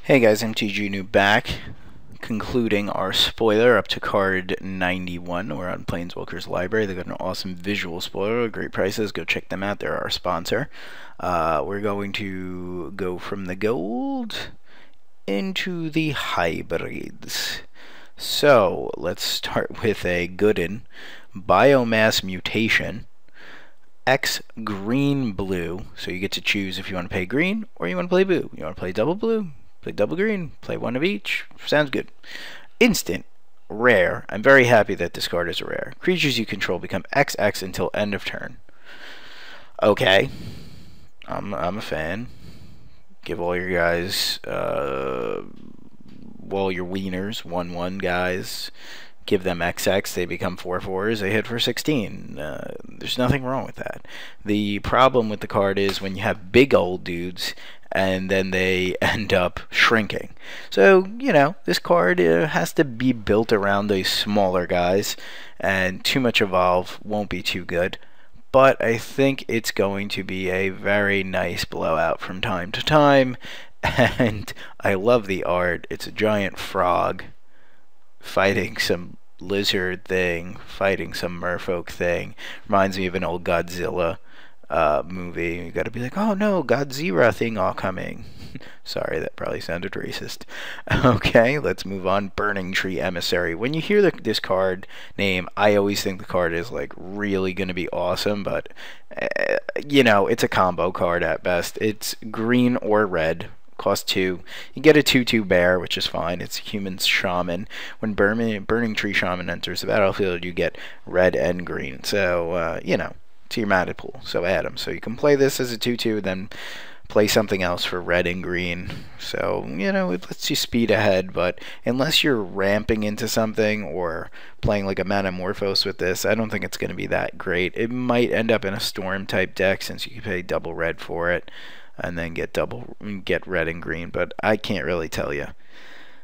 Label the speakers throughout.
Speaker 1: Hey guys, mtGnoob back, concluding our spoiler up to card 91. We're on Planeswalkers Library. They've got an awesome visual spoiler, great prices. Go check them out. They're our sponsor. We're going to go from the gold into the hybrids. So let's start with a good biomass mutation. X green blue. So you get to choose if you want to play green or you want to play blue. You want to play double blue? Play double green, play one of each. Sounds good. Instant, rare. I'm very happy that this card is rare. Creatures you control become XX until end of turn. Okay, I'm a fan. Give all your guys, all your wieners, 1/1 guys. Give them XX, they become 4/4s, they hit for 16. There's nothing wrong with that. The problem with the card is when you have big old dudes and then they end up shrinking. So, you know, this card has to be built around these smaller guys, and too much evolve won't be too good. But I think it's going to be a very nice blowout from time to time, and I love the art. It's a giant frog fighting some lizard thing, fighting some merfolk thing. Reminds me of an old Godzilla movie. You gotta be like, oh no, Godzilla thing all coming. Sorry, that probably sounded racist. Okay, let's move on. Burning Tree Emissary. When you hear this card name, I always think the card is like really gonna be awesome, but you know, it's a combo card at best. It's green or red. Cost 2. You get a 2/2 bear, which is fine. It's human shaman. When Burning Tree Shaman enters the battlefield, you get red and green. So, you know, to your mana pool. So add them. So you can play this as a 2/2, then play something else for red and green. So, you know, it lets you speed ahead, but unless you're ramping into something or playing like a Manamorphose with this, I don't think it's going to be that great. It might end up in a Storm type deck since you can pay double red for it and then get red and green, but I can't really tell you.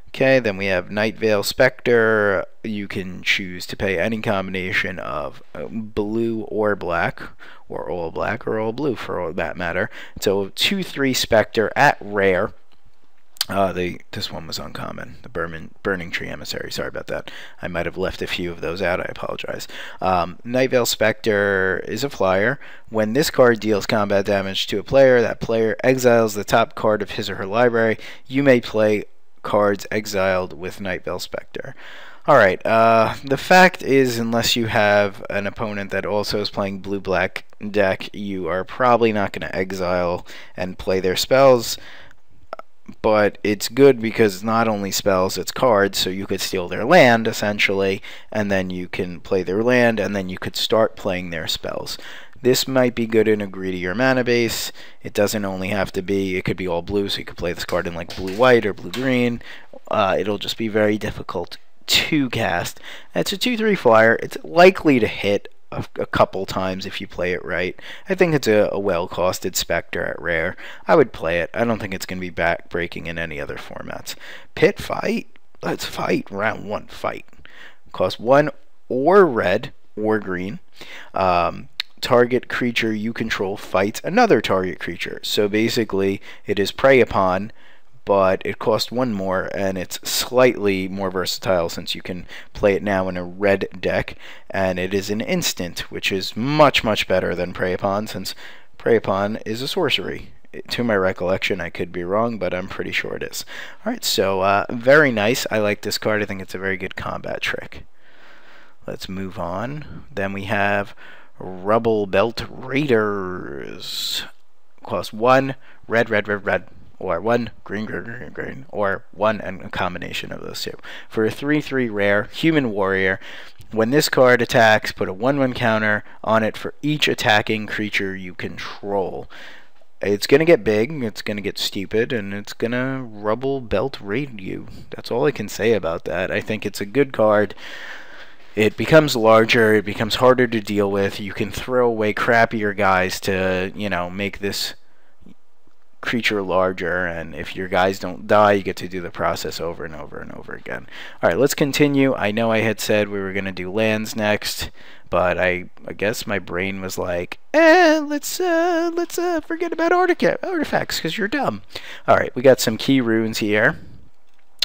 Speaker 1: Okay, then we have Night Vale Spectre. You can choose to pay any combination of blue or black, or all black or all blue for all that matter. So 2/3 Spectre at rare. This one was uncommon. The Burning Tree Emissary. Sorry about that. I might have left a few of those out. I apologize. Night Vale Spectre is a flyer. When this card deals combat damage to a player, that player exiles the top card of his or her library. You may play cards exiled with Night Vale Spectre. Alright, the fact is, unless you have an opponent that also is playing blue-black deck, you are probably not going to exile and play their spells. But it's good because it's not only spells, it's cards, so you could steal their land, essentially, and then you can play their land, and then you could start playing their spells. This might be good in a greedier mana base. It doesn't only have to be, it could be all blue, so you could play this card in like blue-white or blue-green. It'll just be very difficult to cast. It's a 2/3 flyer. It's likely to hit a couple times if you play it right. I think it's a well-costed Spectre at rare. I would play it. I don't think it's going to be back-breaking in any other formats. Pit fight? Let's fight. Round 1, fight. Cost 1 or red or green. Target creature you control fights another target creature. So basically, it is prey upon, but it costs 1 more, and it's slightly more versatile since you can play it now in a red deck, and it is an instant, which is much, much better than Prey Upon, since Prey Upon is a sorcery. To my recollection, I could be wrong, but I'm pretty sure it is. Alright, so very nice. I like this card. I think it's a very good combat trick. Let's move on. Then we have Rubble Belt Raiders. Cost 1, red, red, red, red. Or 1 green, green, green, green, or 1 and a combination of those two. For a 3/3 rare human warrior, when this card attacks, put a 1/1 counter on it for each attacking creature you control. It's going to get big, it's going to get stupid, and it's going to Rubble Belt Raid you. That's all I can say about that. I think it's a good card. It becomes larger, it becomes harder to deal with. You can throw away crappier guys to, you know, make this creature larger, and if your guys don't die, you get to do the process over and over and over again. Alright, let's continue. I know I had said we were going to do lands next, but I guess my brain was like, let's forget about artifacts, because you're dumb. Alright, we got some key runes here,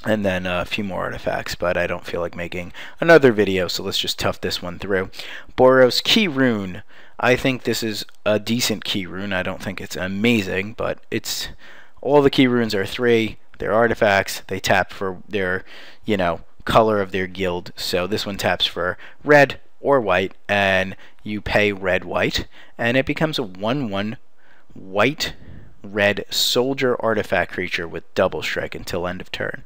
Speaker 1: and then a few more artifacts, but I don't feel like making another video, so let's just tough this one through. Boros Key Rune. I think this is a decent key rune. I don't think it's amazing, but it's all the key runes are 3. They're artifacts. They tap for their, you know, color of their guild. So this one taps for red or white, and you pay red-white, and it becomes a 1/1 white-red soldier artifact creature with double strike until end of turn.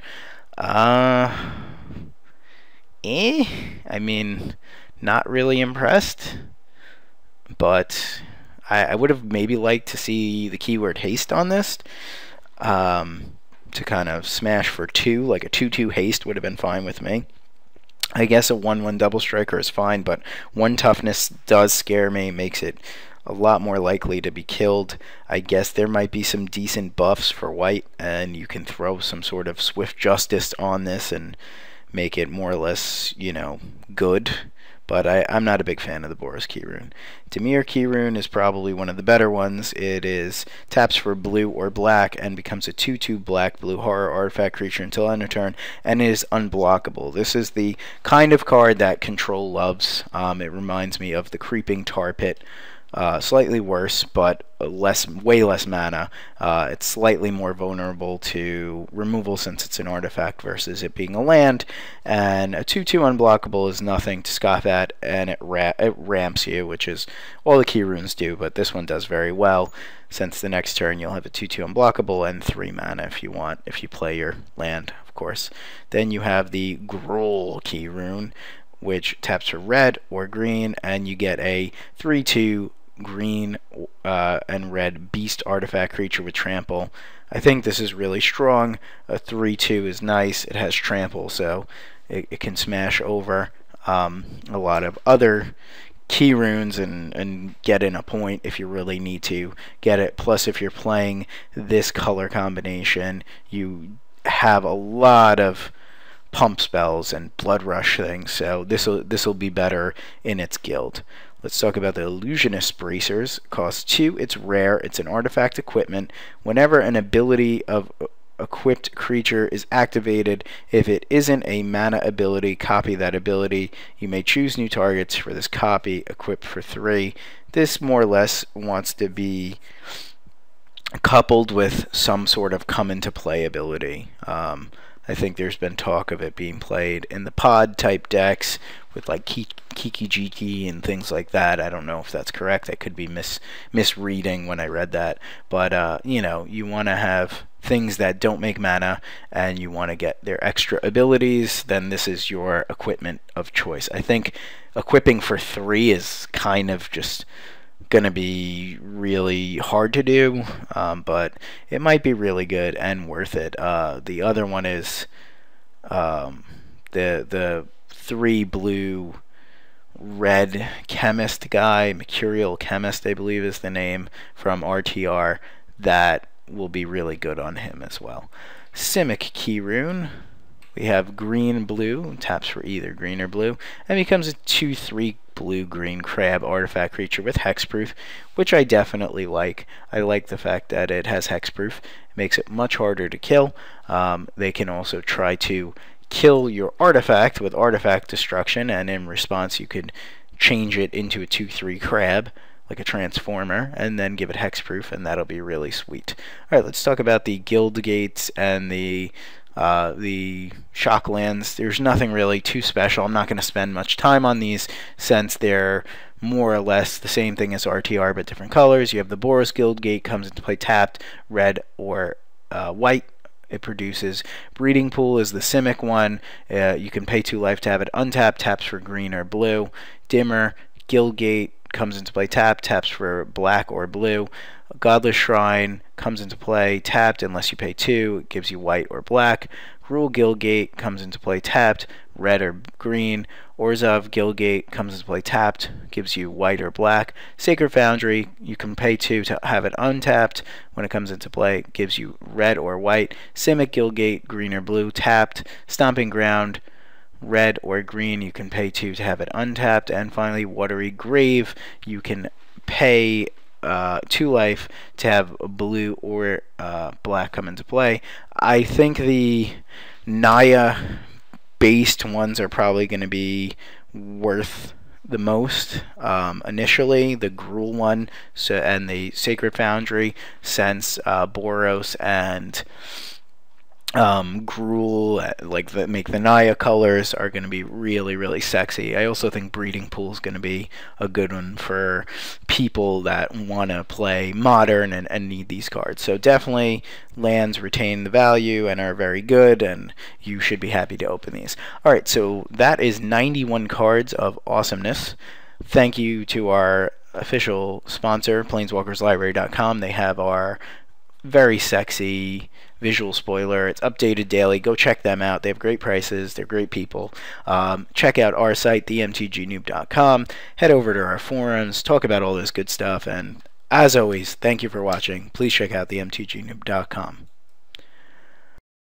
Speaker 1: I mean, not really impressed, but I would have maybe liked to see the keyword haste on this, to kind of smash for 2, like a 2/2 haste would have been fine with me. I guess a 1/1 double striker is fine, but 1 toughness does scare me, makes it a lot more likely to be killed. I guess there might be some decent buffs for white, and you can throw some sort of swift justice on this and make it more or less, you know, good. But I'm not a big fan of the Boros Key Rune. Dimir Key Rune is probably one of the better ones. It is taps for blue or black and becomes a 2/2 black-blue horror artifact creature until end of turn, and is unblockable. This is the kind of card that Control loves. It reminds me of the Creeping Tar Pit. Slightly worse, but way less mana. It's slightly more vulnerable to removal since it's an artifact versus it being a land, and a 2/2 unblockable is nothing to scoff at, and it ramps you, which is all the key runes do, but this one does very well, since the next turn you'll have a 2/2 unblockable and 3 mana if you want, if you play your land, of course. Then you have the Grohl Key Rune, which taps for red or green, and you get a 3/2 green and red beast artifact creature with trample. I think this is really strong. A 3/2 is nice. It has trample, so it can smash over a lot of other key runes and get in a point if you really need to get it. Plus, if you're playing this color combination, you have a lot of pump spells and blood rush things, so this'll be better in its guild. Let's talk about the Illusionists Bracers. Costs 2, it's rare, it's an artifact equipment. Whenever an ability of equipped creature is activated, if it isn't a mana ability, copy that ability. You may choose new targets for this copy, equipped for 3. This more or less wants to be coupled with some sort of come into play ability. I think there's been talk of it being played in the pod type decks with like Kiki and things like that. I don't know if that's correct. I could be misreading when I read that. But you know, you want to have things that don't make mana and you want to get their extra abilities, then this is your equipment of choice. I think equipping for 3 is kind of just gonna be really hard to do, but it might be really good and worth it. The other one is the 3 blue red chemist guy, Mercurial Chemist I believe is the name, from RTR. That will be really good on him as well. Simic Key Rune. We have green and blue, taps for either green or blue, and becomes a 2/3 blue-green crab artifact creature with hexproof, which I definitely like. I like the fact that it has hexproof. It makes it much harder to kill. They can also try to kill your artifact with artifact destruction, and in response you could change it into a 2/3 crab, like a transformer, and then give it hexproof, and that'll be really sweet. Alright, let's talk about the guild gates and the shocklands. There's nothing really too special. I'm not going to spend much time on these since they're more or less the same thing as RTR but different colors. You have the Boros Guild Gate, comes into play tapped, red or white. It produces Breeding Pool is the Simic one. You can pay 2 life to have it untapped, taps for green or blue. Dimmer, Guild Gate, comes into play tapped, taps for black or blue. Godless Shrine comes into play tapped unless you pay 2, it gives you white or black. Grohl Guildgate comes into play tapped, red or green. Orzhov Guildgate comes into play tapped, gives you white or black. Sacred Foundry, you can pay 2 to have it untapped. When it comes into play, gives you red or white. Simic Guildgate, green or blue, tapped. Stomping Ground, red or green, you can pay 2 to have it untapped. And finally, Watery Grave, you can pay 2 life to have blue or black come into play. I think the Naya based ones are probably going to be worth the most initially. The Grohl one and the Sacred Foundry, since Boros and Grohl, like make the Naya colors, are going to be really, really sexy. I also think Breeding Pool is going to be a good one for people that want to play modern and need these cards. So definitely lands retain the value and are very good, and you should be happy to open these. Alright, so that is 91 cards of awesomeness. Thank you to our official sponsor, planeswalkerslibrary.com. They have our very sexy visual spoiler. It's updated daily. Go check them out. They have great prices. They're great people. Check out our site, theMTGnoob.com. Head over to our forums. Talk about all this good stuff. And as always, thank you for watching. Please check out theMTGnoob.com.